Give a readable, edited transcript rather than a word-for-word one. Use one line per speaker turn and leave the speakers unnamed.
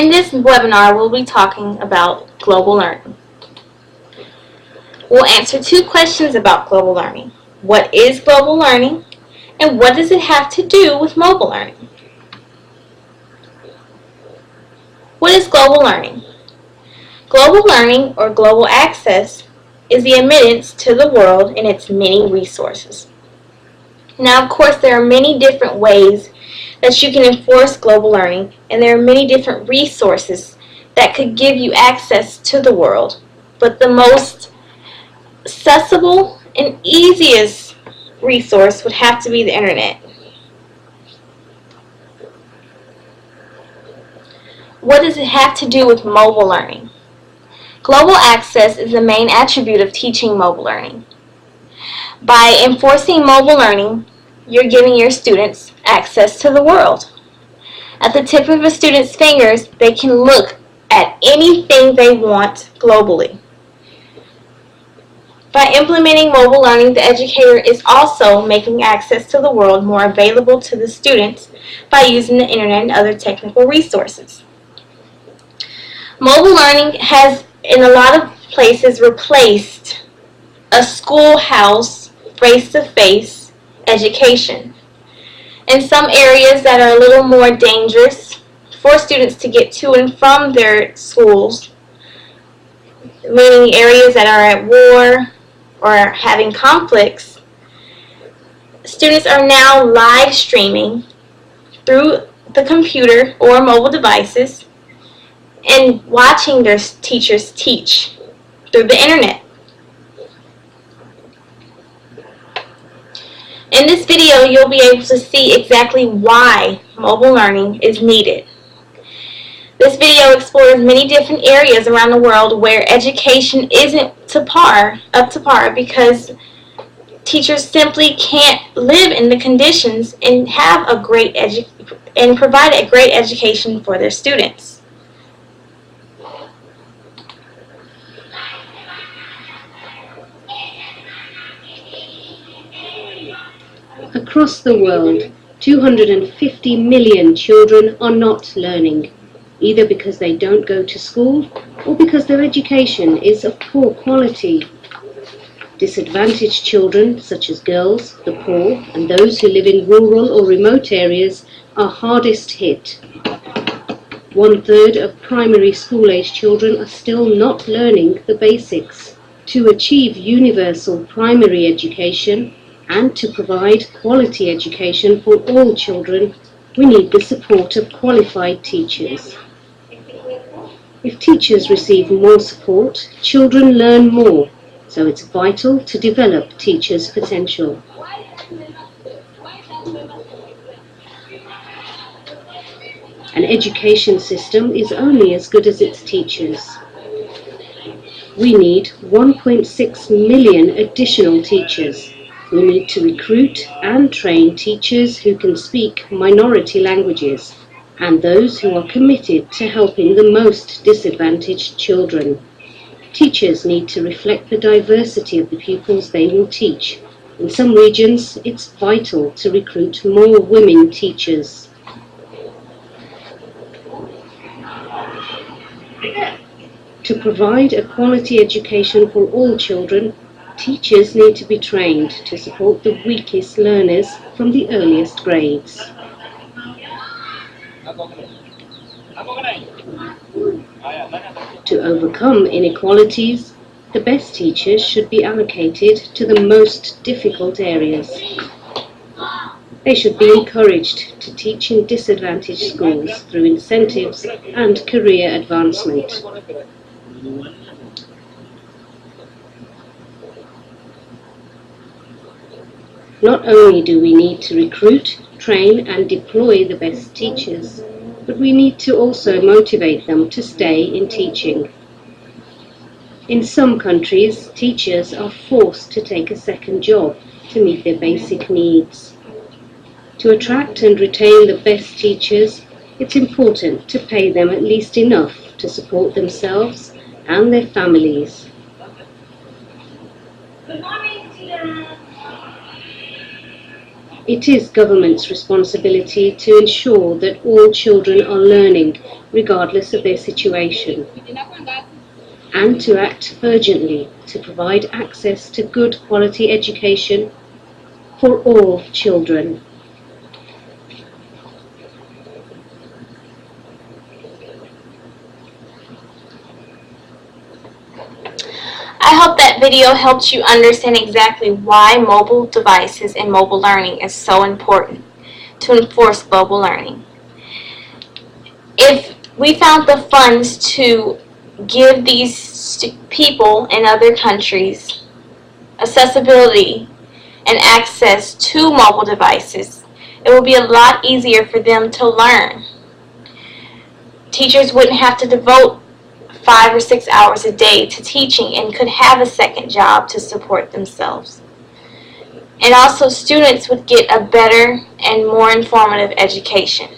In this webinar, we'll be talking about global learning. We'll answer two questions about global learning. What is global learning, and what does it have to do with mobile learning? What is global learning? Global learning, or global access, is the admittance to the world and its many resources. Now, of course, there are many different ways that you can enforce global learning, and there are many different resources that could give you access to the world. But the most accessible and easiest resource would have to be the internet. What does it have to do with mobile learning? Global access is the main attribute of teaching mobile learning. By enforcing mobile learning, you're giving your students access to the world. At the tip of a student's fingers, they can look at anything they want globally. By implementing mobile learning, the educator is also making access to the world more available to the students by using the internet and other technical resources. Mobile learning has, in a lot of places, replaced a schoolhouse face-to-face education. In some areas that are a little more dangerous for students to get to and from their schools, meaning areas that are at war or having conflicts, students are now live streaming through the computer or mobile devices and watching their teachers teach through the internet. In this video, you'll be able to see exactly why mobile learning is needed. This video explores many different areas around the world where education isn't up to par because teachers simply can't live in the conditions and have a great and provide a great education for their students.
Across the world, 250 million children are not learning, either because they don't go to school or because their education is of poor quality. Disadvantaged children, such as girls, the poor, and those who live in rural or remote areas, are hardest hit. 1/3 of primary school-age children are still not learning the basics. To achieve universal primary education, and to provide quality education for all children, we need the support of qualified teachers. If teachers receive more support, children learn more, so it's vital to develop teachers' potential. An education system is only as good as its teachers. We need 1.6 million additional teachers. We need to recruit and train teachers who can speak minority languages and those who are committed to helping the most disadvantaged children. Teachers need to reflect the diversity of the pupils they will teach. In some regions, it's vital to recruit more women teachers. To provide a quality education for all children, teachers need to be trained to support the weakest learners from the earliest grades. To overcome inequalities, the best teachers should be allocated to the most difficult areas. They should be encouraged to teach in disadvantaged schools through incentives and career advancement. Not only do we need to recruit, train and deploy the best teachers, but we need to also motivate them to stay in teaching. In some countries, teachers are forced to take a second job to meet their basic needs. To attract and retain the best teachers, it's important to pay them at least enough to support themselves and their families.
Good morning, students.
It is government's responsibility to ensure that all children are learning, regardless of their situation, and to act urgently to provide access to good quality education for all children.
I hope that video helped you understand exactly why mobile devices and mobile learning is so important to enforce global learning. If we found the funds to give these people in other countries accessibility and access to mobile devices, it would be a lot easier for them to learn. Teachers wouldn't have to devote 5 or 6 hours a day to teaching and could have a second job to support themselves. And also students would get a better and more informative education.